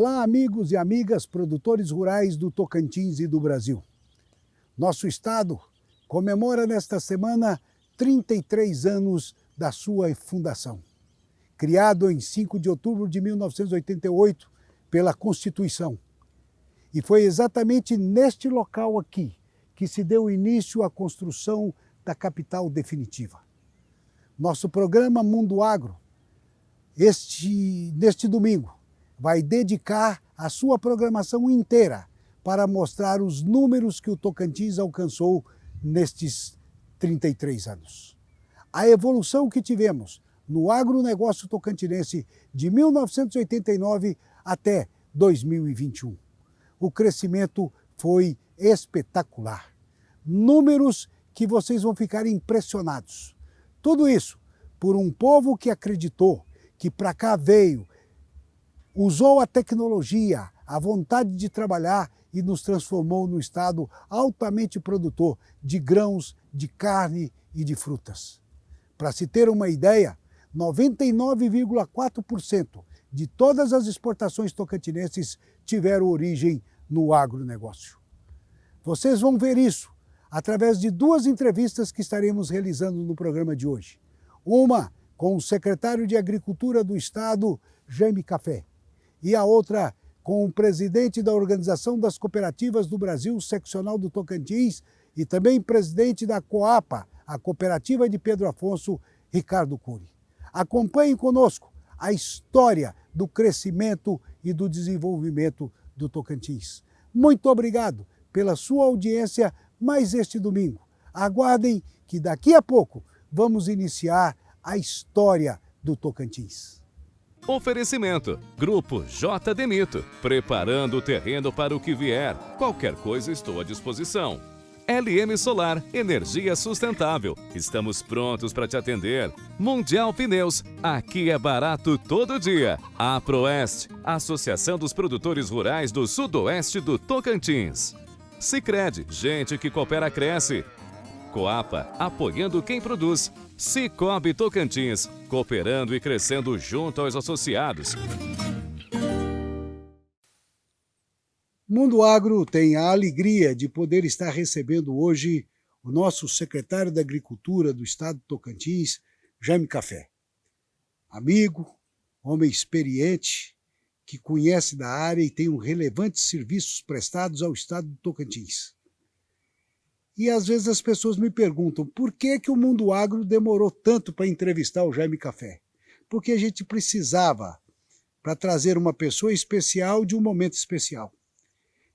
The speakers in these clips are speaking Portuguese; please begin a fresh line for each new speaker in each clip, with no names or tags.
Olá, amigos e amigas produtores rurais do Tocantins e do Brasil. Nosso estado comemora nesta semana 33 anos da sua fundação. Criado em 5 de outubro de 1988 pela Constituição. E foi exatamente neste local aqui que se deu início à construção da capital definitiva. Nosso programa Mundo Agro, neste domingo, vai dedicar a sua programação inteira para mostrar os números que o Tocantins alcançou nestes 33 anos. A evolução que tivemos no agronegócio tocantinense de 1989 até 2021. O crescimento foi espetacular. Números que vocês vão ficar impressionados. Tudo isso por um povo que acreditou, que para cá veio, usou a tecnologia, a vontade de trabalhar e nos transformou num estado altamente produtor de grãos, de carne e de frutas. Para se ter uma ideia, 99,4% de todas as exportações tocantinenses tiveram origem no agronegócio. Vocês vão ver isso através de duas entrevistas que estaremos realizando no programa de hoje. Uma com o secretário de Agricultura do Estado, Jaime Café, e a outra com o presidente da Organização das Cooperativas do Brasil, seccional do Tocantins, e também presidente da COAPA, a Cooperativa de Pedro Afonso, Ricardo Cury. Acompanhem conosco a história do crescimento e do desenvolvimento do Tocantins. Muito obrigado pela sua audiência mais este domingo. Aguardem que daqui a pouco vamos iniciar a história do Tocantins.
Oferecimento: Grupo J. Demito, preparando o terreno para o que vier. Qualquer coisa estou à disposição. LM Solar, energia sustentável. Estamos prontos para te atender. Mundial Pneus, aqui é barato todo dia. A Proeste, Associação dos Produtores Rurais do Sudoeste do Tocantins. Sicredi, gente que coopera cresce. Coapa, apoiando quem produz. Cicobi Tocantins, cooperando e crescendo junto aos associados.
Mundo Agro tem a alegria de poder estar recebendo hoje o nosso secretário da Agricultura do Estado do Tocantins, Jaime Café. Amigo, homem experiente, que conhece da área e tem relevantes serviços prestados ao Estado do Tocantins. E às vezes as pessoas me perguntam por que o Mundo Agro demorou tanto para entrevistar o Jaime Café. Porque a gente precisava para trazer uma pessoa especial de um momento especial.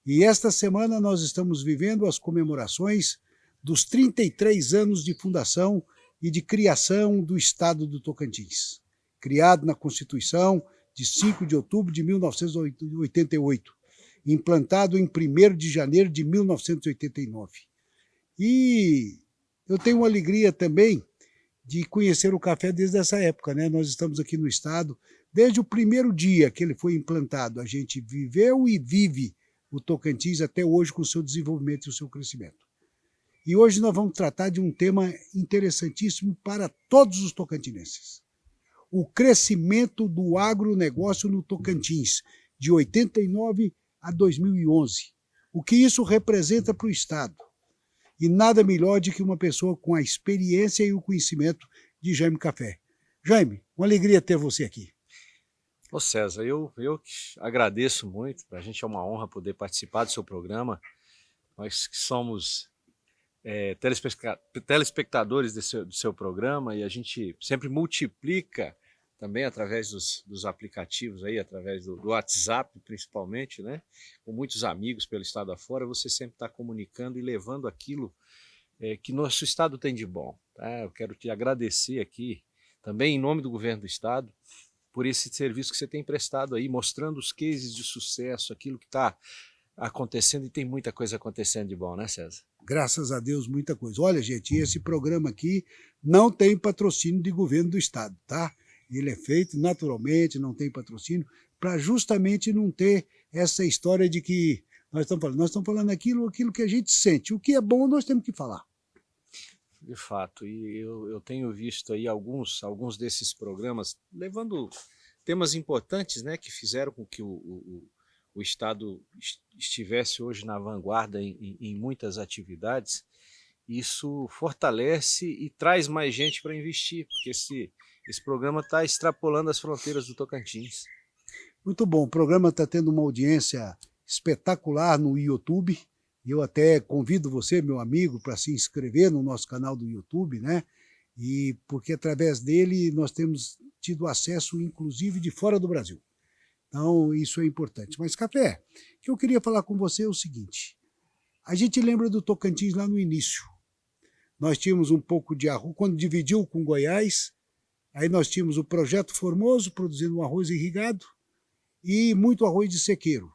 E esta semana nós estamos vivendo as comemorações dos 33 anos de fundação e de criação do Estado do Tocantins. Criado na Constituição de 5 de outubro de 1988, implantado em 1º de janeiro de 1989. E eu tenho uma alegria também de conhecer o café desde essa época, né? Nós estamos aqui no estado, desde o primeiro dia que ele foi implantado, a gente viveu e vive o Tocantins até hoje com o seu desenvolvimento e o seu crescimento. E hoje nós vamos tratar de um tema interessantíssimo para todos os tocantinenses. O crescimento do agronegócio no Tocantins, de 89 a 2011. O que isso representa para o estado. E nada melhor do que uma pessoa com a experiência e o conhecimento de Jaime Café. Jaime, uma alegria ter você aqui.
Ô César, eu agradeço muito, para a gente é uma honra poder participar do seu programa. Nós que somos telespectadores do seu programa e a gente sempre multiplica também através dos aplicativos, aí, através do WhatsApp principalmente, né? Com muitos amigos pelo estado afora, você sempre está comunicando e levando aquilo que nosso estado tem de bom. Tá? Eu quero te agradecer aqui, também em nome do governo do estado, por esse serviço que você tem prestado aí, mostrando os cases de sucesso, aquilo que está acontecendo, e tem muita coisa acontecendo de bom, né, César?
Graças a Deus, muita coisa. Olha, gente, esse programa aqui não tem patrocínio de governo do estado, tá? Ele é feito naturalmente, não tem patrocínio, para justamente não ter essa história de que nós estamos falando aquilo que a gente sente. O que é bom nós temos que falar.
De fato, e eu tenho visto aí alguns desses programas levando temas importantes, né, que fizeram com que o Estado estivesse hoje na vanguarda em muitas atividades, isso fortalece e traz mais gente para investir, porque esse programa está extrapolando as fronteiras do Tocantins.
Muito bom, o programa está tendo uma audiência espetacular no YouTube. Eu até convido você, meu amigo, para se inscrever no nosso canal do YouTube, né? E porque através dele nós temos tido acesso, inclusive, de fora do Brasil. Então, isso é importante. Mas, Café, o que eu queria falar com você é o seguinte. A gente lembra do Tocantins lá no início. Nós tínhamos um pouco de arroz, quando dividiu com Goiás, aí nós tínhamos o Projeto Formoso, produzindo um arroz irrigado, e muito arroz de sequeiro.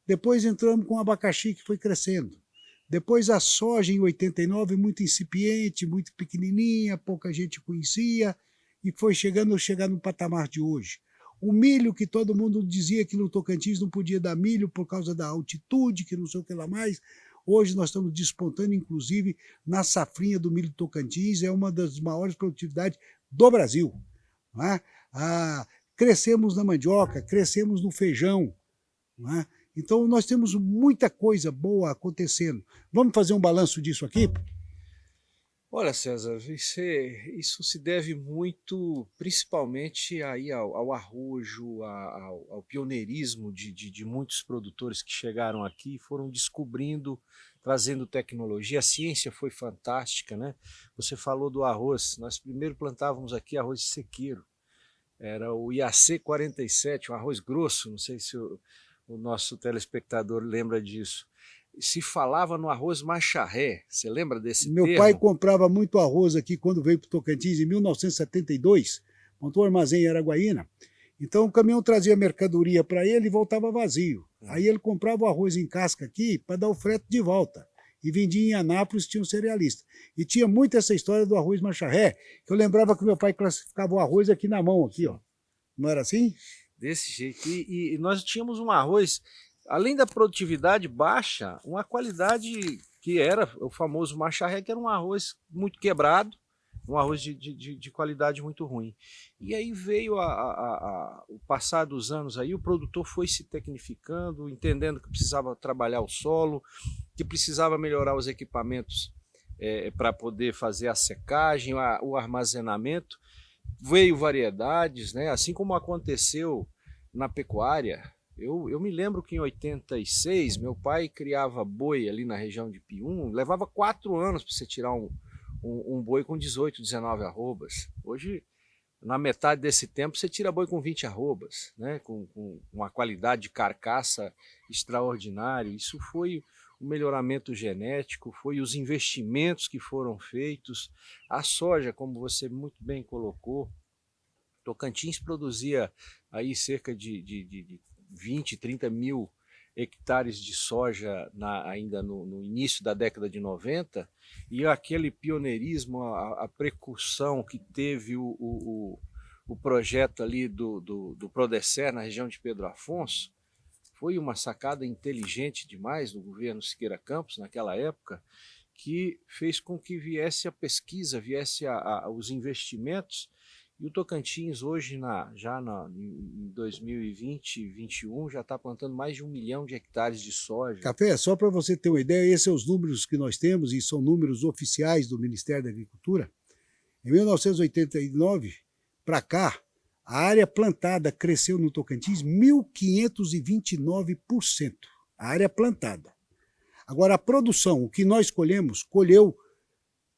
Depois entramos com o abacaxi, que foi crescendo. Depois a soja, em 89, muito incipiente, muito pequenininha, pouca gente conhecia, e foi chegar no patamar de hoje. O milho, que todo mundo dizia que no Tocantins não podia dar milho por causa da altitude, que não sei o que lá mais. Hoje nós estamos despontando, inclusive, na safrinha do milho Tocantins, é uma das maiores produtividades do Brasil. Não é? Crescemos na mandioca, crescemos no feijão. Não é? Então nós temos muita coisa boa acontecendo. Vamos fazer um balanço disso aqui?
Olha, César, isso se deve muito, principalmente aí ao arrojo, ao pioneirismo de muitos produtores que chegaram aqui e foram descobrindo, trazendo tecnologia. A ciência foi fantástica, né? Você falou do arroz. Nós primeiro plantávamos aqui arroz de sequeiro. Era o IAC 47, um arroz grosso, não sei se o nosso telespectador lembra disso. Se falava no arroz macharré, você lembra desse termo?
Meu pai comprava muito arroz aqui quando veio para o Tocantins em 1972, montou um armazém em Araguaína. Então o caminhão trazia mercadoria para ele e voltava vazio. Aí ele comprava o arroz em casca aqui para dar o frete de volta. E vendia em Anápolis, tinha um cerealista. E tinha muito essa história do arroz macharré, que eu lembrava que meu pai classificava o arroz aqui na mão, aqui, ó. Não era assim?
Desse jeito. E nós tínhamos um arroz, além da produtividade baixa, uma qualidade que era o famoso macharré, que era um arroz muito quebrado, um arroz de qualidade muito ruim. E aí veio o passar dos anos, aí o produtor foi se tecnificando, entendendo que precisava trabalhar o solo, que precisava melhorar os equipamentos para poder fazer a secagem, o armazenamento. Veio variedades, né? Assim como aconteceu na pecuária. Eu me lembro que em 86, meu pai criava boi ali na região de Pium, levava 4 anos para você tirar um boi com 18, 19 arrobas. Hoje, na metade desse tempo, você tira boi com 20 arrobas, né? Com uma qualidade de carcaça extraordinária. Isso foi o melhoramento genético, foi os investimentos que foram feitos. A soja, como você muito bem colocou, Tocantins produzia aí cerca de 20, 30 mil hectares de soja ainda no início da década de 90, e aquele pioneirismo, a precursão que teve o projeto ali do Prodecer na região de Pedro Afonso, foi uma sacada inteligente demais do governo Siqueira Campos naquela época, que fez com que viesse a pesquisa, viesse os investimentos. E o Tocantins hoje, em 2020, 2021, já está plantando mais de 1 milhão de hectares de soja.
Café, só para você ter uma ideia, esses são os números que nós temos, e são números oficiais do Ministério da Agricultura. Em 1989, para cá, a área plantada cresceu no Tocantins 1.529%. A área plantada. Agora, a produção, o que nós colhemos, colheu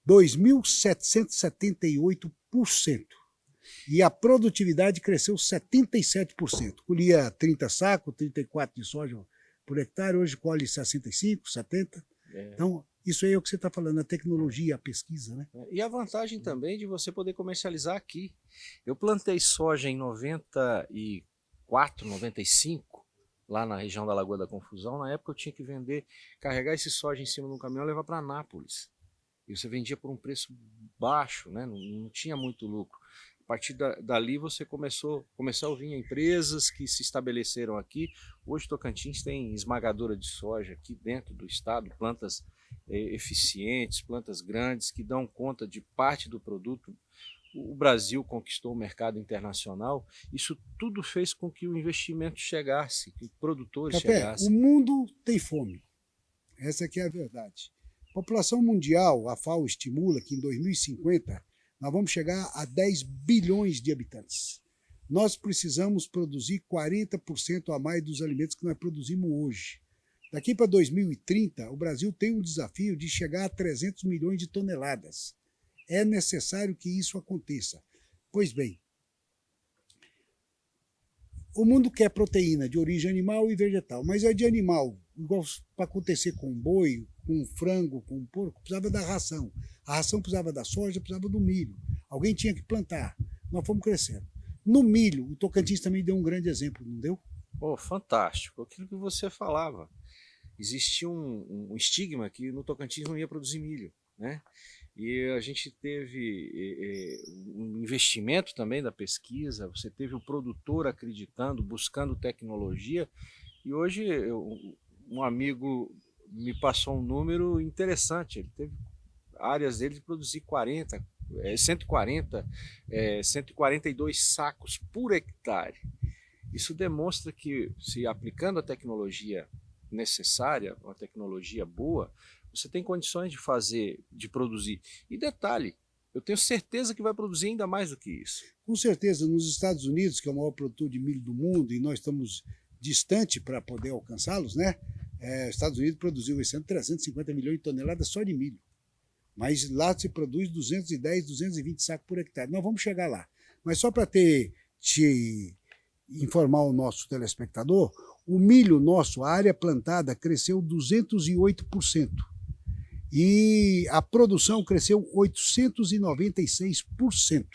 2.778%. E a produtividade cresceu 77%. Colhia 30 sacos, 34 de soja por hectare, hoje colhe 65, 70. Então, isso aí é o que você está falando, a tecnologia, a pesquisa, né?
E a vantagem também de você poder comercializar aqui. Eu plantei soja em 94, 95, lá na região da Lagoa da Confusão. Na época eu tinha que carregar esse soja em cima de um caminhão e levar para Anápolis. E você vendia por um preço baixo, né? Não tinha muito lucro. A partir dali você começou a vir empresas que se estabeleceram aqui. Hoje Tocantins tem esmagadora de soja aqui dentro do estado, plantas eficientes, plantas grandes que dão conta de parte do produto o Brasil conquistou o mercado internacional, isso tudo fez com que o investimento chegasse, que produtores
Café, o
chegassem.
mundo tem fome. Essa aqui é a verdade. A população mundial, a FAO estimula que em 2050 nós vamos chegar a 10 bilhões de habitantes. Nós precisamos produzir 40% a mais dos alimentos que nós produzimos hoje. Daqui para 2030, o Brasil tem um desafio de chegar a 300 milhões de toneladas. É necessário que isso aconteça. Pois bem, o mundo quer proteína de origem animal e vegetal, mas a de animal, igual para acontecer com o boi, com o frango, com o porco, precisava da ração. A ração precisava da soja, precisava do milho. Alguém tinha que plantar. Nós fomos crescendo. No milho, o Tocantins também deu um grande exemplo, não deu?
Oh, fantástico, aquilo que você falava. Existia um estigma que no Tocantins não ia produzir milho, né? E a gente teve um investimento também da pesquisa, você teve o produtor acreditando, buscando tecnologia, e hoje um amigo me passou um número interessante, ele teve áreas dele de produzir 142 sacos por hectare. Isso demonstra que, se aplicando a tecnologia necessária, uma tecnologia boa, você tem condições de produzir. E detalhe, eu tenho certeza que vai produzir ainda mais do que isso.
Com certeza, nos Estados Unidos, que é o maior produtor de milho do mundo, e nós estamos distante para poder alcançá-los, né? Os Estados Unidos produziu esse ano 350 milhões de toneladas só de milho. Mas lá se produz 210, 220 sacos por hectare. Nós vamos chegar lá. Mas só para te informar o nosso telespectador, o milho nosso, a área plantada, cresceu 208%. E a produção cresceu 896%.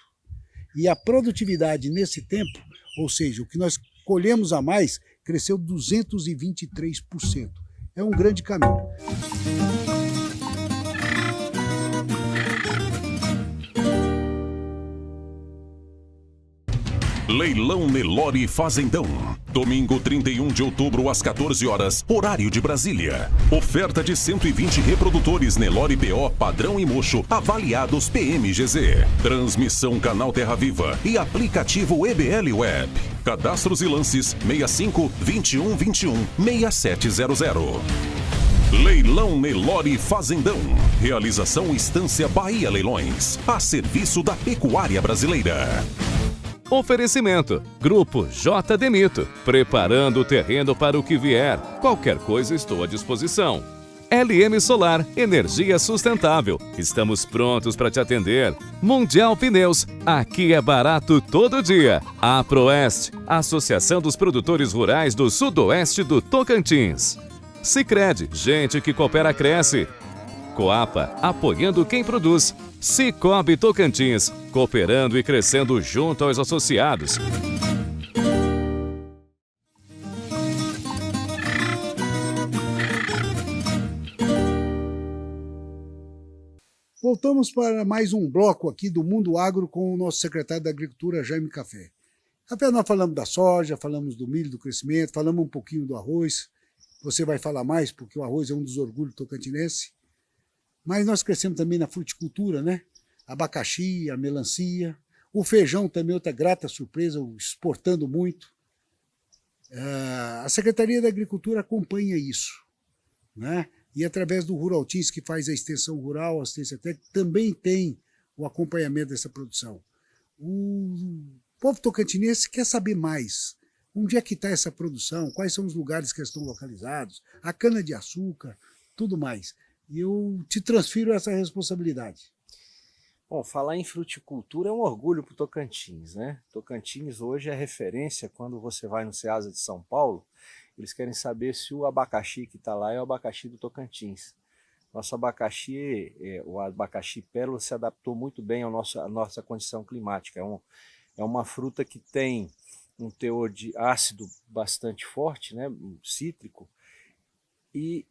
E a produtividade nesse tempo, ou seja, o que nós colhemos a mais, cresceu 223%. É um grande caminho.
Leilão Nelore Fazendão. Domingo 31 de outubro às 14 horas, horário de Brasília. Oferta de 120 reprodutores Nelore PO padrão e mocho avaliados PMGZ. Transmissão Canal Terra Viva e aplicativo EBL Web. Cadastros e lances 65 21 21 6700. Leilão Nelore Fazendão. Realização Estância Bahia Leilões. A serviço da pecuária brasileira.
Oferecimento: Grupo J. Demito, preparando o terreno para o que vier. Qualquer coisa estou à disposição. LM Solar, energia sustentável. Estamos prontos para te atender. Mundial Pneus, aqui é barato todo dia. A Proeste, Associação dos Produtores Rurais do Sudoeste do Tocantins. Sicredi, gente que coopera cresce. Coapa, apoiando quem produz. Cicobi Tocantins, cooperando e crescendo junto aos associados.
Voltamos para mais um bloco aqui do Mundo Agro com o nosso secretário da Agricultura, Jaime Café. Até nós falamos da soja, falamos do milho, do crescimento, falamos um pouquinho do arroz. Você vai falar mais, porque o arroz é um dos orgulhos tocantinense. Mas nós crescemos também na fruticultura, né? Abacaxi, a melancia, o feijão também, outra grata surpresa, exportando muito. A Secretaria da Agricultura acompanha isso, né? E através do Ruraltins, que faz a extensão rural, a assistência técnica, também tem o acompanhamento dessa produção. O povo tocantinense quer saber mais. Onde é que está essa produção? Quais são os lugares que estão localizados? A cana-de-açúcar, tudo mais. E eu te transfiro essa responsabilidade.
Bom, falar em fruticultura é um orgulho para o Tocantins, né? Tocantins hoje é referência quando você vai no Ceasa de São Paulo, eles querem saber se o abacaxi que está lá é o abacaxi do Tocantins. Nosso abacaxi, o abacaxi pérola, se adaptou muito bem à nossa condição climática. É uma fruta que tem um teor de ácido bastante forte, né? Cítrico, e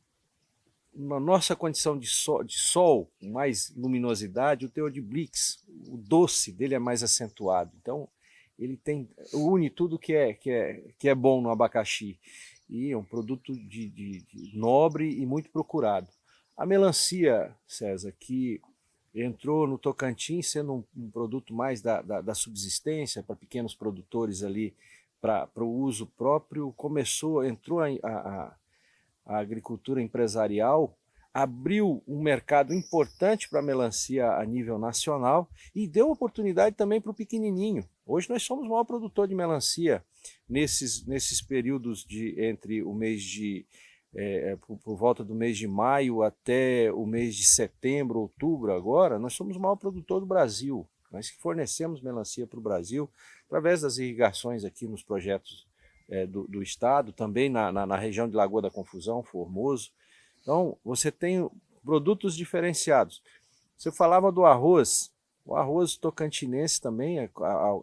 na nossa condição de sol, mais luminosidade, o teor de Blix, o doce dele é mais acentuado. Então, ele une tudo que é bom no abacaxi. E é um produto de nobre e muito procurado. A melancia, César, que entrou no Tocantins sendo um produto mais da subsistência para pequenos produtores ali, para o uso próprio, entrou a agricultura empresarial, abriu um mercado importante para a melancia a nível nacional e deu oportunidade também para o pequenininho. Hoje nós somos o maior produtor de melancia nesses períodos entre o mês de por volta do mês de maio até o mês de setembro, outubro agora, nós somos o maior produtor do Brasil. Nós que fornecemos melancia para o Brasil através das irrigações aqui nos projetos do estado, também na região de Lagoa da Confusão, Formoso. Então, você tem produtos diferenciados. Você falava do arroz. O arroz tocantinense também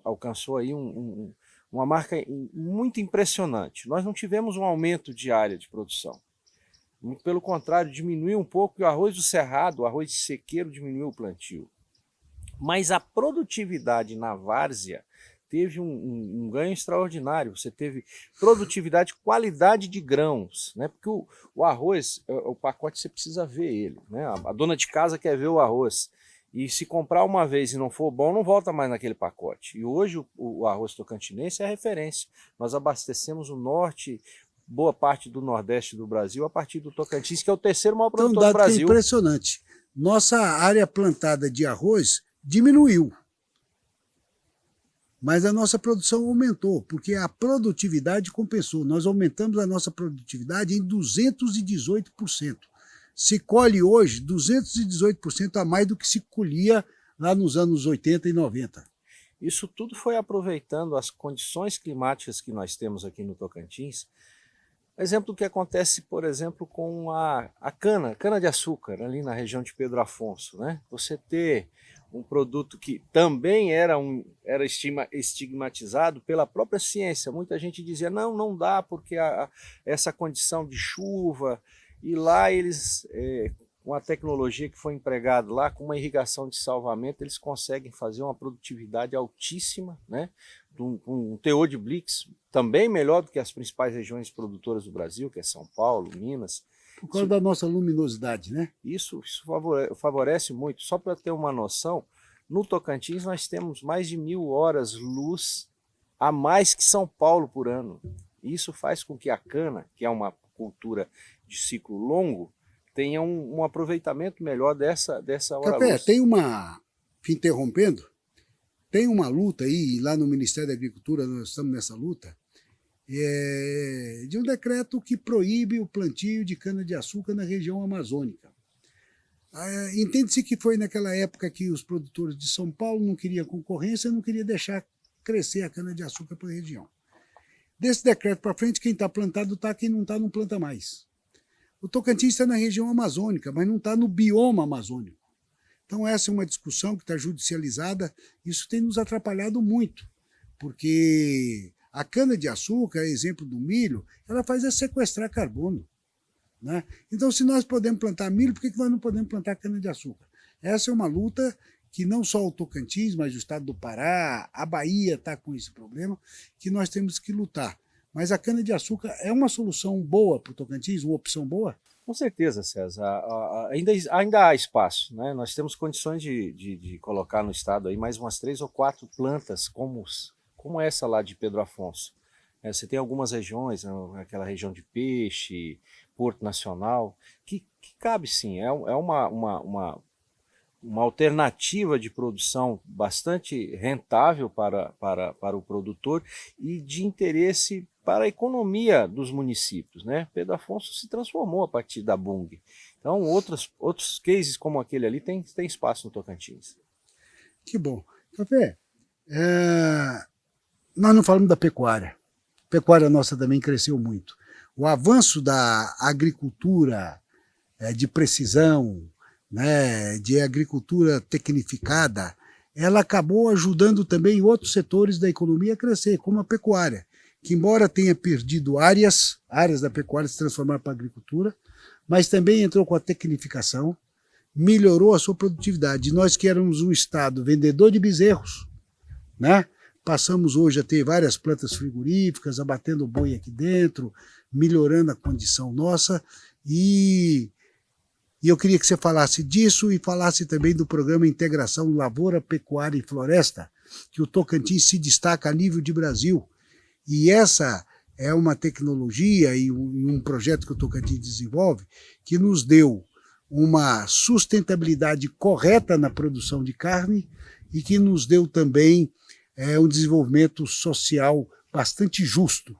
alcançou aí uma marca muito impressionante. Nós não tivemos um aumento de área de produção. Muito pelo contrário, diminuiu um pouco, e o arroz do cerrado, o arroz de sequeiro, diminuiu o plantio. Mas a produtividade na várzea teve um ganho extraordinário. Você teve produtividade, qualidade de grãos, né? Porque o arroz, o pacote você precisa ver ele, né? A dona de casa quer ver o arroz. E se comprar uma vez e não for bom, não volta mais naquele pacote. E hoje o arroz tocantinense é a referência. Nós abastecemos o norte, boa parte do nordeste do Brasil a partir do Tocantins, que é o terceiro maior produtor do Brasil.
Que é impressionante. Nossa área plantada de arroz diminuiu, mas a nossa produção aumentou, porque a produtividade compensou. Nós aumentamos a nossa produtividade em 218%. Se colhe hoje 218% a mais do que se colhia lá nos anos 80 e 90.
Isso tudo foi aproveitando as condições climáticas que nós temos aqui no Tocantins. Exemplo do que acontece, por exemplo, com a cana-de-açúcar, ali na região de Pedro Afonso, né? Você ter um produto que também era estigmatizado pela própria ciência. Muita gente dizia, não dá porque essa condição de chuva. E lá eles, com a tecnologia que foi empregada lá, com uma irrigação de salvamento, eles conseguem fazer uma produtividade altíssima, né? Um teor de Blix também melhor do que as principais regiões produtoras do Brasil, que é São Paulo, Minas.
Por causa da nossa luminosidade, né?
Isso favorece muito. Só para ter uma noção, no Tocantins nós temos mais de 1000 horas luz a mais que São Paulo por ano. Isso faz com que a cana, que é uma cultura de ciclo longo, tenha um aproveitamento melhor dessa hora-luz.
Café, interrompendo, tem uma luta aí, lá no Ministério da Agricultura, nós estamos nessa luta, de um decreto que proíbe o plantio de cana-de-açúcar na região amazônica. Entende-se que foi naquela época que os produtores de São Paulo não queriam concorrência, não queriam deixar crescer a cana-de-açúcar para a região. Desse decreto para frente, quem está plantado está, quem não está não planta mais. O Tocantins está na região amazônica, mas não está no bioma amazônico. Então essa é uma discussão que está judicializada, isso tem nos atrapalhado muito, porque a cana-de-açúcar, exemplo do milho, ela faz sequestrar carbono, né? Então se nós podemos plantar milho, por que nós não podemos plantar cana-de-açúcar? Essa é uma luta que não só o Tocantins, mas o estado do Pará, a Bahia está com esse problema, que nós temos que lutar. Mas a cana-de-açúcar é uma solução boa para o Tocantins, uma opção boa?
Com certeza, César. Ainda há espaço, né? Nós temos condições de colocar no estado aí mais umas 3 ou 4 plantas como essa lá de Pedro Afonso. Você tem algumas regiões, aquela região de Peixe, Porto Nacional, que cabe sim, é uma alternativa de produção bastante rentável para o produtor e de interesse para a economia dos municípios, né? Pedro Afonso se transformou a partir da Bung. Então, outros cases como aquele ali tem espaço no Tocantins.
Que bom. Café, nós não falamos da pecuária. A pecuária nossa também cresceu muito. O avanço da agricultura de precisão, né, de agricultura tecnificada, ela acabou ajudando também outros setores da economia a crescer, como a pecuária, que embora tenha perdido áreas da pecuária se transformaram para a agricultura, mas também entrou com a tecnificação, melhorou a sua produtividade. E nós que éramos um estado vendedor de bezerros, né, passamos hoje a ter várias plantas frigoríficas, abatendo boi aqui dentro, melhorando a condição nossa, e E eu queria que você falasse disso e falasse também do programa Integração Lavoura, Pecuária e Floresta, que o Tocantins se destaca a nível de Brasil. E essa é uma tecnologia e um projeto que o Tocantins desenvolve que nos deu uma sustentabilidade correta na produção de carne e que nos deu também um desenvolvimento social bastante justo.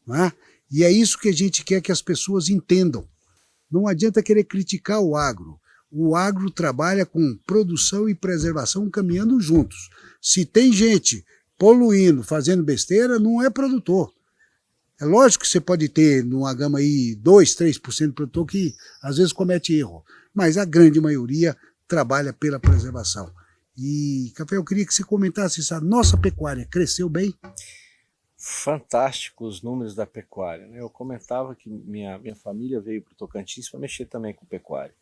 Não é? E é isso que a gente quer que as pessoas entendam. Não adianta querer criticar o agro. O agro trabalha com produção e preservação caminhando juntos. Se tem gente poluindo, fazendo besteira, não é produtor. É lógico que você pode ter numa gama aí 2, 3% de produtor que às vezes comete erro, mas a grande maioria trabalha pela preservação. E, Café, eu queria que você comentasse isso. A nossa pecuária cresceu bem?
Fantástico os números da pecuária, né? Eu comentava que minha família veio para o Tocantins para mexer também com pecuária.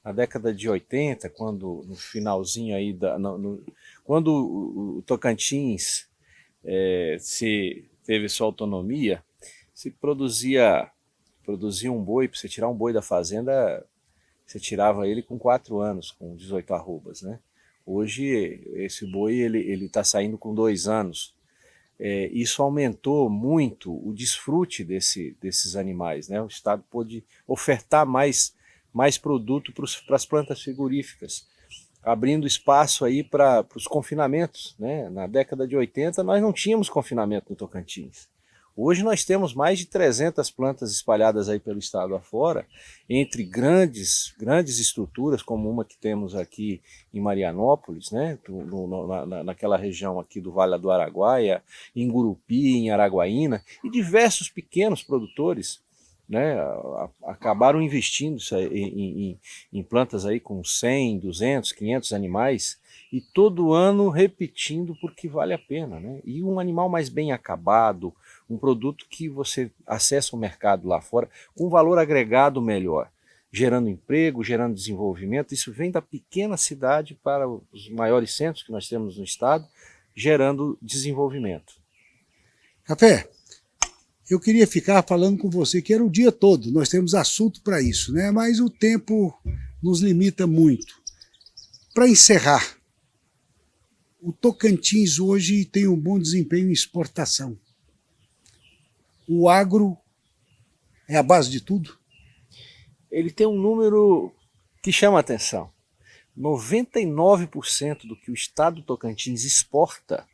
Na década de 80, quando no finalzinho aí, quando o Tocantins teve sua autonomia, se produzia um boi, para você tirar um boi da fazenda, você tirava ele com 4 anos, com 18 arrobas, né? Hoje esse boi ele está saindo com 2 anos. Isso aumentou muito o desfrute desses animais, né? O Estado pôde ofertar mais produto para as plantas frigoríficas, abrindo espaço aí para os confinamentos, né? Na década de 80 nós não tínhamos confinamento no Tocantins. Hoje nós temos mais de 300 plantas espalhadas aí pelo estado afora, entre grandes estruturas, como uma que temos aqui em Marianópolis, né? Naquela região aqui do Vale do Araguaia, em Gurupi, em Araguaína, e diversos pequenos produtores, né, acabaram investindo em plantas aí com 100, 200, 500 animais, e todo ano repetindo porque vale a pena, né? E um animal mais bem acabado, um produto que você acessa o mercado lá fora com valor agregado melhor, gerando emprego, gerando desenvolvimento. Isso vem da pequena cidade para os maiores centros que nós temos no estado, gerando desenvolvimento.
Café, eu queria ficar falando com você que era o dia todo, nós temos assunto para isso, né? Mas o tempo nos limita muito. Para encerrar, o Tocantins hoje tem um bom desempenho em exportação. O agro é a base de tudo?
Ele tem um número que chama a atenção. 99% do que o estado do Tocantins exporta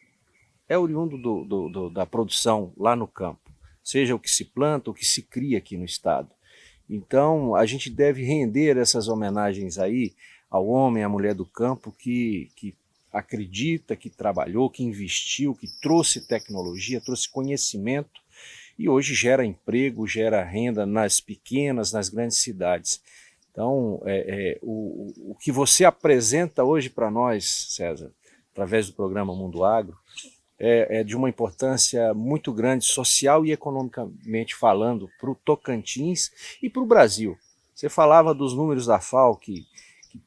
é oriundo da produção lá no campo, seja o que se planta, o que se cria aqui no estado. Então a gente deve render essas homenagens aí ao homem, à mulher do campo que acredita, que trabalhou, que investiu, que trouxe tecnologia, trouxe conhecimento e hoje gera emprego, gera renda nas pequenas, nas grandes cidades. Então, o que você apresenta hoje para nós, César, através do programa Mundo Agro, é de uma importância muito grande, social e economicamente falando, para o Tocantins e para o Brasil. Você falava dos números da FAO, que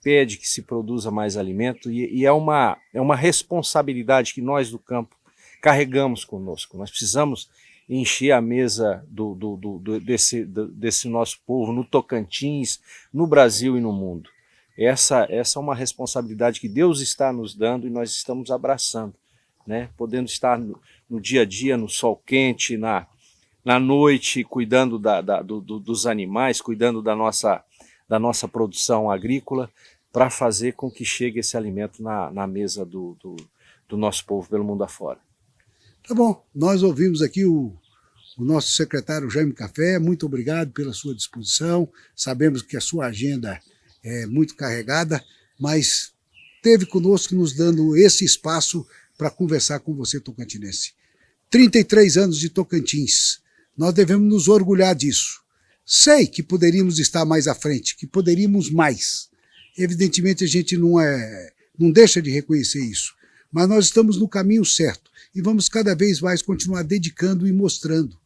pede que se produza mais alimento, e é uma responsabilidade que nós do campo carregamos conosco. Nós precisamos encher a mesa desse nosso povo no Tocantins, no Brasil e no mundo. Essa é uma responsabilidade que Deus está nos dando e nós estamos abraçando, né? Podendo estar no dia a dia, no sol quente, na noite, cuidando dos animais, cuidando da nossa produção agrícola, para fazer com que chegue esse alimento na mesa do nosso povo pelo mundo afora.
Tá bom, nós ouvimos aqui o nosso secretário Jaime Café, muito obrigado pela sua disposição, sabemos que a sua agenda é muito carregada, mas esteve conosco nos dando esse espaço para conversar com você, tocantinense. 33 anos de Tocantins, nós devemos nos orgulhar disso. Sei que poderíamos estar mais à frente, que poderíamos mais. Evidentemente a gente não deixa de reconhecer isso, mas nós estamos no caminho certo e vamos cada vez mais continuar dedicando e mostrando.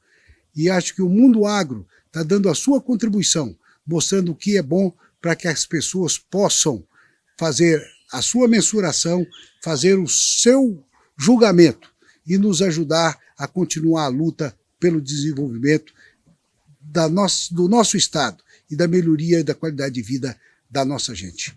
E acho que o Mundo Agro está dando a sua contribuição, mostrando o que é bom para que as pessoas possam fazer a sua mensuração, fazer o seu julgamento e nos ajudar a continuar a luta pelo desenvolvimento do nosso estado e da melhoria da qualidade de vida da nossa gente.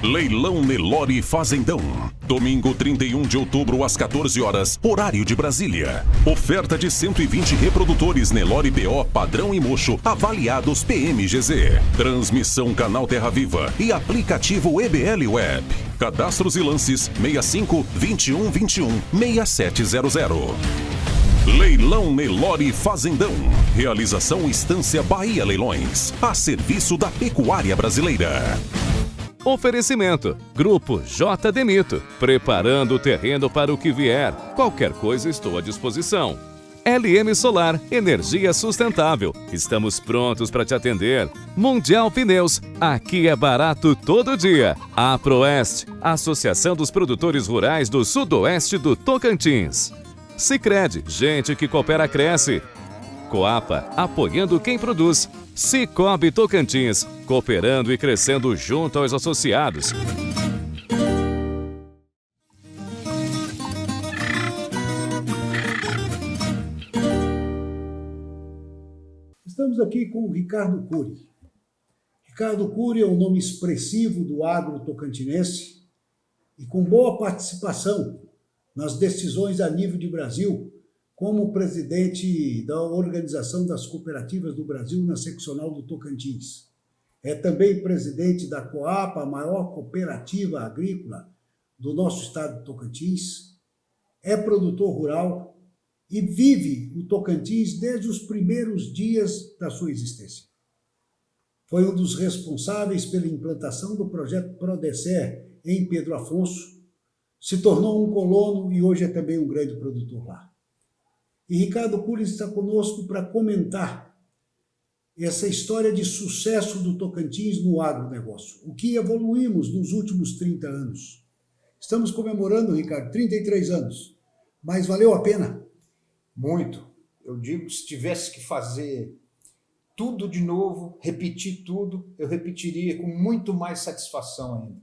Leilão Nelore Fazendão. Domingo 31 de outubro às 14 horas, horário de Brasília. Oferta de 120 reprodutores Nelore PO padrão e mocho avaliados PMGZ. Transmissão Canal Terra Viva e aplicativo EBL Web. Cadastros e lances 65 21 21 6700. Leilão Nelore Fazendão. Realização Estância Bahia Leilões. A serviço da pecuária brasileira.
Oferecimento: Grupo J. Demito, preparando o terreno para o que vier. Qualquer coisa estou à disposição. LM Solar, energia sustentável. Estamos prontos para te atender. Mundial Pneus, aqui é barato todo dia. A Proeste, Associação dos Produtores Rurais do Sudoeste do Tocantins. Sicredi, gente que coopera cresce. Coapa, apoiando quem produz. Cicobi Tocantins, cooperando e crescendo junto aos associados.
Estamos aqui com o Ricardo Cury. Ricardo Cury é um nome expressivo do agro tocantinense e com boa participação nas decisões a nível de Brasil, como presidente da Organização das Cooperativas do Brasil na seccional do Tocantins. É também presidente da Coapa, a maior cooperativa agrícola do nosso estado do Tocantins. É produtor rural e vive o Tocantins desde os primeiros dias da sua existência. Foi um dos responsáveis pela implantação do projeto Prodecer em Pedro Afonso, se tornou um colono e hoje é também um grande produtor lá. E Ricardo Cury está conosco para comentar essa história de sucesso do Tocantins no agronegócio. O que evoluímos nos últimos 30 anos. Estamos comemorando, Ricardo, 33 anos, mas valeu a pena?
Muito. Eu digo que se tivesse que fazer tudo de novo, repetir tudo, eu repetiria com muito mais satisfação ainda.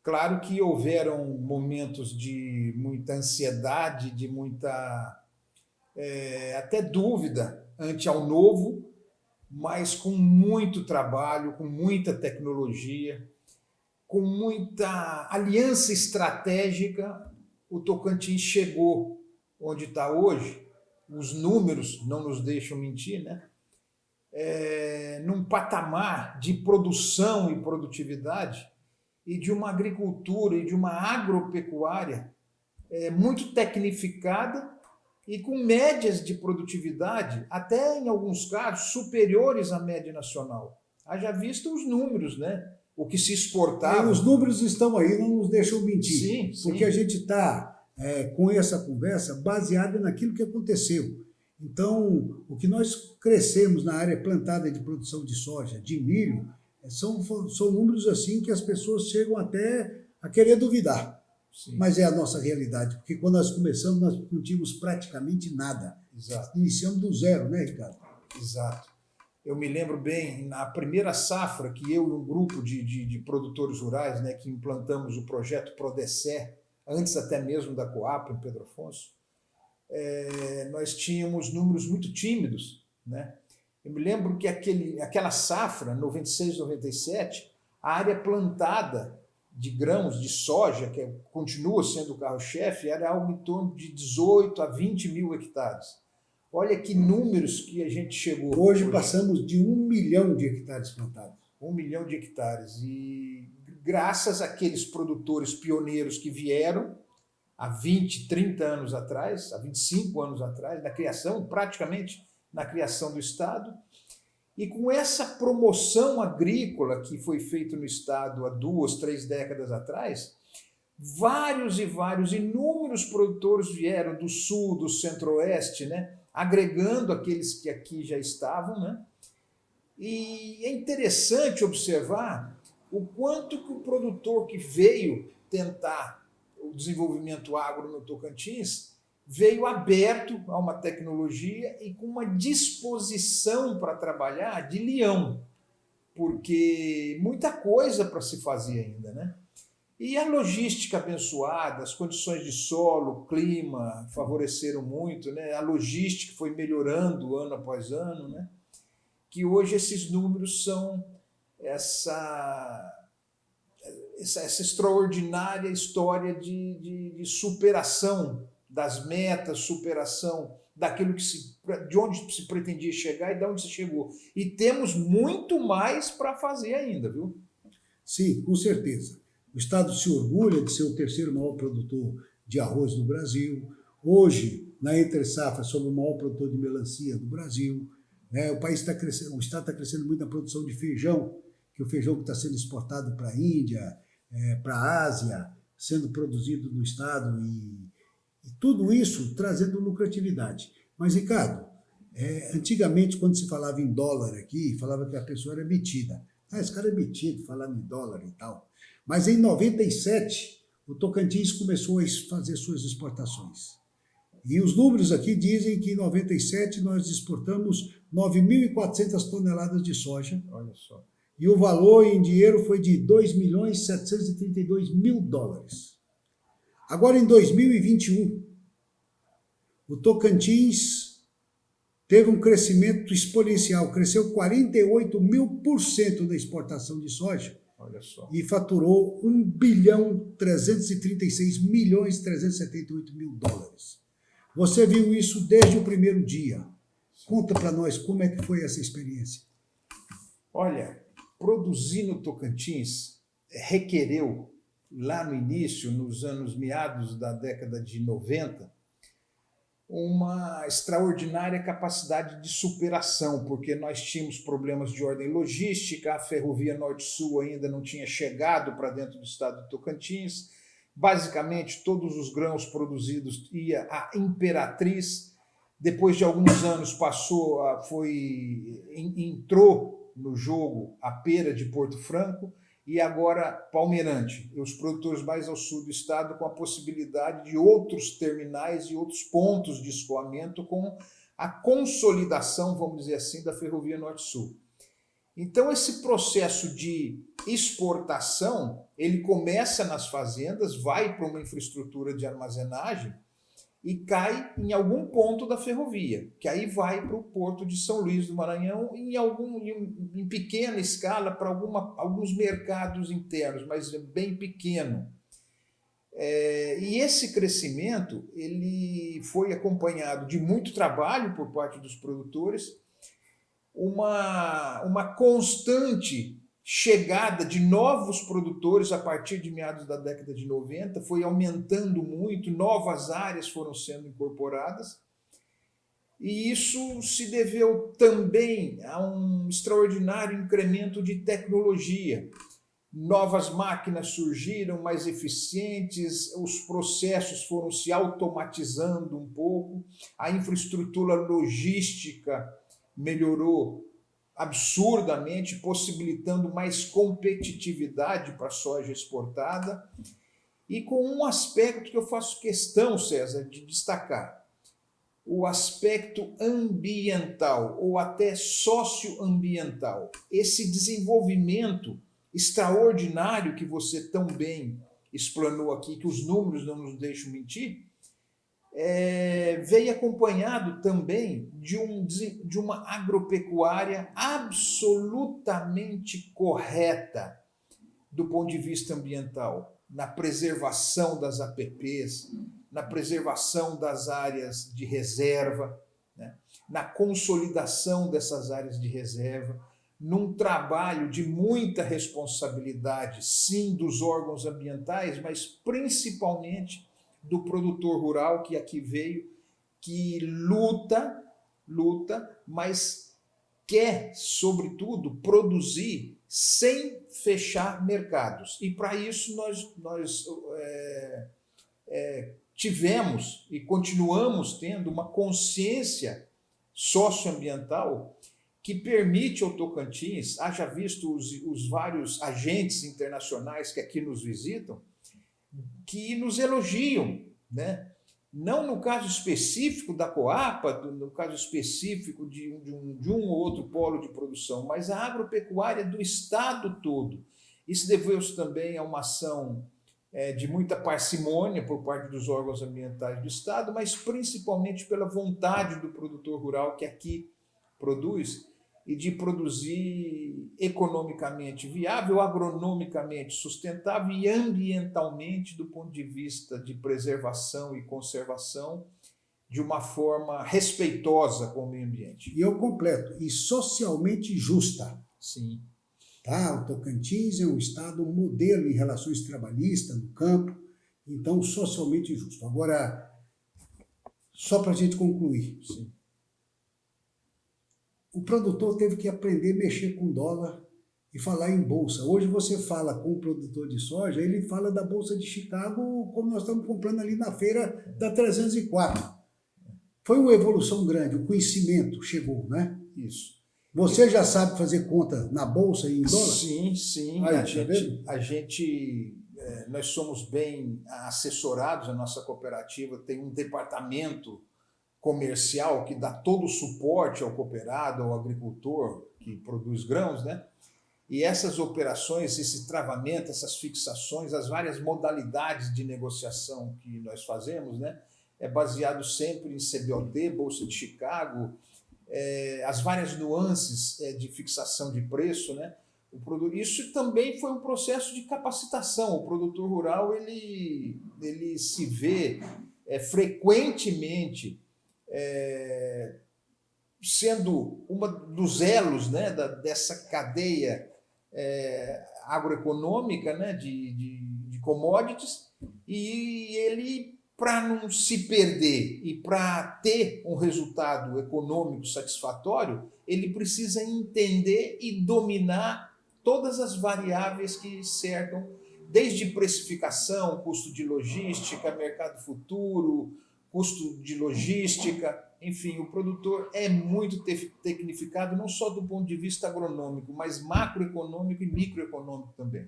Claro que houveram momentos de muita ansiedade, de muita até dúvida ante ao novo, mas com muito trabalho, com muita tecnologia, com muita aliança estratégica, o Tocantins chegou onde está hoje. Os números não nos deixam mentir, né? Num patamar de produção e produtividade e de uma agricultura e de uma agropecuária muito tecnificada e com médias de produtividade, até em alguns casos, superiores à média nacional. Haja visto os números, né? O que se exportava.
Os números estão aí, não nos deixam mentir.
Sim,
porque a gente está com essa conversa baseada naquilo que aconteceu. Então, o que nós crescemos na área plantada de produção de soja, de milho, são números assim que as pessoas chegam até a querer duvidar.
Sim.
Mas é a nossa realidade, porque quando nós começamos, nós não tínhamos praticamente nada.
Exato.
Iniciamos do zero, né, Ricardo?
Exato. Eu me lembro bem, na primeira safra que eu e um grupo de produtores rurais, né, que implantamos o projeto Prodecer, antes até mesmo da Coapa, em Pedro Afonso, nós tínhamos números muito tímidos, né? Eu me lembro que aquela safra, 96, 97, a área plantada de grãos, de soja, que continua sendo o carro-chefe, era algo em torno de 18 a 20 mil hectares. Olha que números que a gente chegou.
Hoje passamos de 1 milhão de hectares plantados.
1 milhão de hectares. E graças àqueles produtores pioneiros que vieram há 20, 30 anos atrás, há 25 anos atrás, na criação, praticamente na criação do Estado, e com essa promoção agrícola que foi feita no Estado há 2, 3 décadas atrás, vários e vários, inúmeros produtores vieram do Sul, do Centro-Oeste, né? Agregando aqueles que aqui já estavam, né? E é interessante observar o quanto que o produtor que veio tentar o desenvolvimento agro no Tocantins veio aberto a uma tecnologia e com uma disposição para trabalhar de leão, porque muita coisa para se fazer ainda, né? E a logística abençoada, as condições de solo, clima favoreceram muito, né? A logística foi melhorando ano após ano, né? Que hoje esses números são essa extraordinária história de superação das metas, superação daquilo de onde se pretendia chegar e de onde se chegou. E temos muito mais para fazer ainda, viu?
Sim, com certeza. O Estado se orgulha de ser o terceiro maior produtor de arroz no Brasil. Hoje, na entre-safra, somos o maior produtor de melancia do Brasil. O país está crescendo, o Estado está crescendo muito na produção de feijão, que o feijão que está sendo exportado para a Índia, para a Ásia, sendo produzido no Estado, e tudo isso trazendo lucratividade. Mas, Ricardo, antigamente, quando se falava em dólar aqui, falava que a pessoa era metida. Esse cara é metido, falando em dólar e tal. Mas em 97, o Tocantins começou a fazer suas exportações. E os números aqui dizem que em 97 nós exportamos 9.400 toneladas de soja.
Olha só.
E o valor em dinheiro foi de 2.732.000 dólares. Agora, em 2021, o Tocantins teve um crescimento exponencial, cresceu 48.000% na exportação de soja.
Olha só.
E faturou 1.336.378.000 dólares. Você viu isso desde o primeiro dia. Conta para nós como é que foi essa experiência.
Olha, produzir no Tocantins requereu, lá no início, nos anos meados da década de 90, uma extraordinária capacidade de superação, porque nós tínhamos problemas de ordem logística, a ferrovia Norte-Sul ainda não tinha chegado para dentro do estado do Tocantins, basicamente todos os grãos produzidos ia à Imperatriz, depois de alguns anos entrou no jogo a Pera de Porto Franco, e agora Palmeirante, os produtores mais ao sul do estado, com a possibilidade de outros terminais e outros pontos de escoamento com a consolidação, vamos dizer assim, da Ferrovia Norte-Sul. Então, esse processo de exportação, ele começa nas fazendas, vai para uma infraestrutura de armazenagem e cai em algum ponto da ferrovia, que aí vai para o porto de São Luís do Maranhão em pequena escala para alguns mercados internos, mas bem pequeno. E esse crescimento ele foi acompanhado de muito trabalho por parte dos produtores, uma constante chegada de novos produtores a partir de meados da década de 90, foi aumentando muito, novas áreas foram sendo incorporadas, e isso se deveu também a um extraordinário incremento de tecnologia. Novas máquinas surgiram, mais eficientes, os processos foram se automatizando um pouco, a infraestrutura logística melhorou absurdamente, possibilitando mais competitividade para a soja exportada, e com um aspecto que eu faço questão, César, de destacar, o aspecto ambiental ou até socioambiental. Esse desenvolvimento extraordinário que você tão bem explanou aqui, que os números não nos deixam mentir, veio acompanhado também de uma agropecuária absolutamente correta do ponto de vista ambiental, na preservação das APPs, na preservação das áreas de reserva, né? Na consolidação dessas áreas de reserva, num trabalho de muita responsabilidade, sim, dos órgãos ambientais, mas principalmente do produtor rural que aqui veio, que luta, mas quer, sobretudo, produzir sem fechar mercados. E para isso nós tivemos e continuamos tendo uma consciência socioambiental que permite ao Tocantins, haja visto os vários agentes internacionais que aqui nos visitam, que nos elogiam, né? Não no caso específico da Coapa, no caso específico de um ou outro polo de produção, mas a agropecuária do estado todo. Isso deveu-se também a uma ação de muita parcimônia por parte dos órgãos ambientais do Estado, mas principalmente pela vontade do produtor rural que aqui produz e de produzir economicamente viável, agronomicamente sustentável e ambientalmente, do ponto de vista de preservação e conservação, de uma forma respeitosa com o meio ambiente.
E eu completo, e socialmente justa.
Sim.
Tá? O Tocantins é um estado modelo em relações trabalhistas no campo, então socialmente justo. Agora, só para a gente concluir,
Sim.
O produtor teve que aprender a mexer com dólar e falar em bolsa. Hoje você fala com o produtor de soja, ele fala da Bolsa de Chicago como nós estamos comprando ali na feira da 304. Foi uma evolução grande, o conhecimento chegou, né?
Isso.
Você já sabe fazer conta na bolsa e em dólar?
Sim, sim.
Aí,
Nós somos bem assessorados, a nossa cooperativa tem um departamento comercial que dá todo o suporte ao cooperado, ao agricultor que produz grãos, né? E essas operações, esse travamento, essas fixações, as várias modalidades de negociação que nós fazemos, né? É baseado sempre em CBOT, Bolsa de Chicago, as várias nuances de fixação de preço, né? Isso também foi um processo de capacitação. O produtor rural ele se vê frequentemente sendo uma dos elos, né, dessa cadeia agroeconômica, né, de commodities, e ele, para não se perder e para ter um resultado econômico satisfatório, ele precisa entender e dominar todas as variáveis que cercam, desde precificação, custo de logística, mercado futuro, custo de logística, enfim, o produtor é muito tecnificado, não só do ponto de vista agronômico, mas macroeconômico e microeconômico também.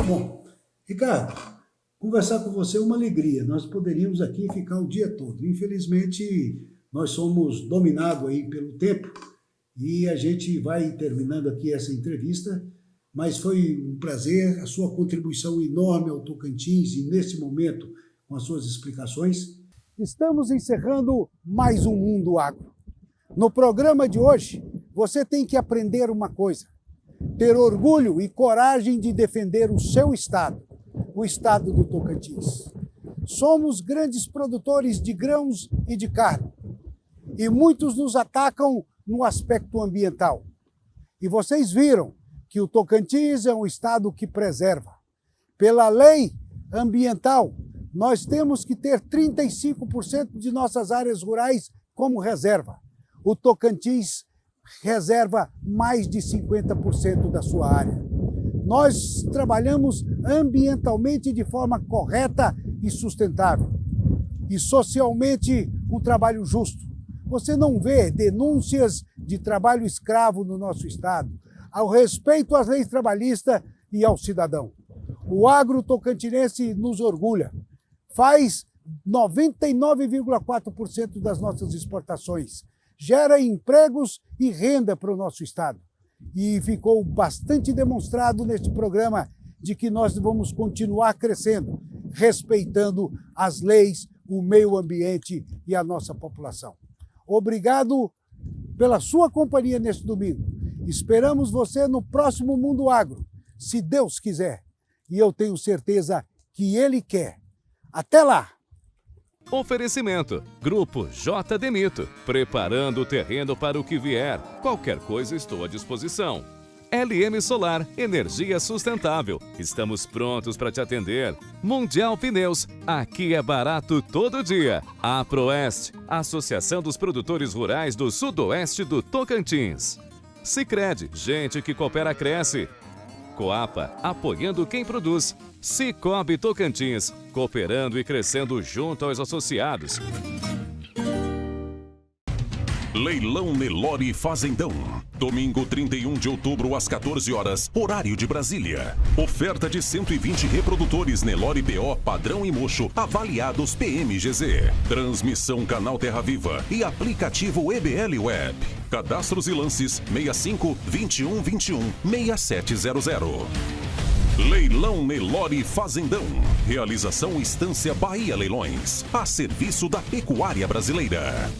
Bom, Ricardo, conversar com você é uma alegria. Nós poderíamos aqui ficar o dia todo. Infelizmente, nós somos dominados aí pelo tempo e a gente vai terminando aqui essa entrevista, mas foi um prazer, a sua contribuição enorme ao Tocantins e nesse momento com as suas explicações. Estamos encerrando mais um Mundo Agro. No programa de hoje, você tem que aprender uma coisa: ter orgulho e coragem de defender o seu estado, o estado do Tocantins. Somos grandes produtores de grãos e de carne, e muitos nos atacam no aspecto ambiental. E vocês viram que o Tocantins é um estado que preserva. Pela lei ambiental, nós temos que ter 35% de nossas áreas rurais como reserva. O Tocantins reserva mais de 50% da sua área. Nós trabalhamos ambientalmente de forma correta e sustentável. E socialmente um trabalho justo. Você não vê denúncias de trabalho escravo no nosso estado, ao respeito às leis trabalhistas e ao cidadão. O agro tocantinense nos orgulha. Faz 99,4% das nossas exportações, gera empregos e renda para o nosso estado. E ficou bastante demonstrado neste programa de que nós vamos continuar crescendo, respeitando as leis, o meio ambiente e a nossa população. Obrigado pela sua companhia neste domingo. Esperamos você no próximo Mundo Agro, se Deus quiser. E eu tenho certeza que Ele quer. Até lá!
Oferecimento: Grupo J. Demito, preparando o terreno para o que vier. Qualquer coisa estou à disposição. LM Solar, energia sustentável. Estamos prontos para te atender. Mundial Pneus, aqui é barato todo dia. A Proeste, Associação dos Produtores Rurais do Sudoeste do Tocantins. Sicredi, gente que coopera cresce. Coapa, apoiando quem produz. Cicobi Tocantins, cooperando e crescendo junto aos associados.
Leilão Nelore Fazendão. Domingo 31 de outubro às 14 horas, horário de Brasília. Oferta de 120 reprodutores Nelore PO padrão e mocho, avaliados PMGZ. Transmissão Canal Terra Viva e aplicativo EBL Web. Cadastros e lances 65 21 21 6700. Leilão Nelore Fazendão. Realização Estância Bahia Leilões. A serviço da pecuária brasileira.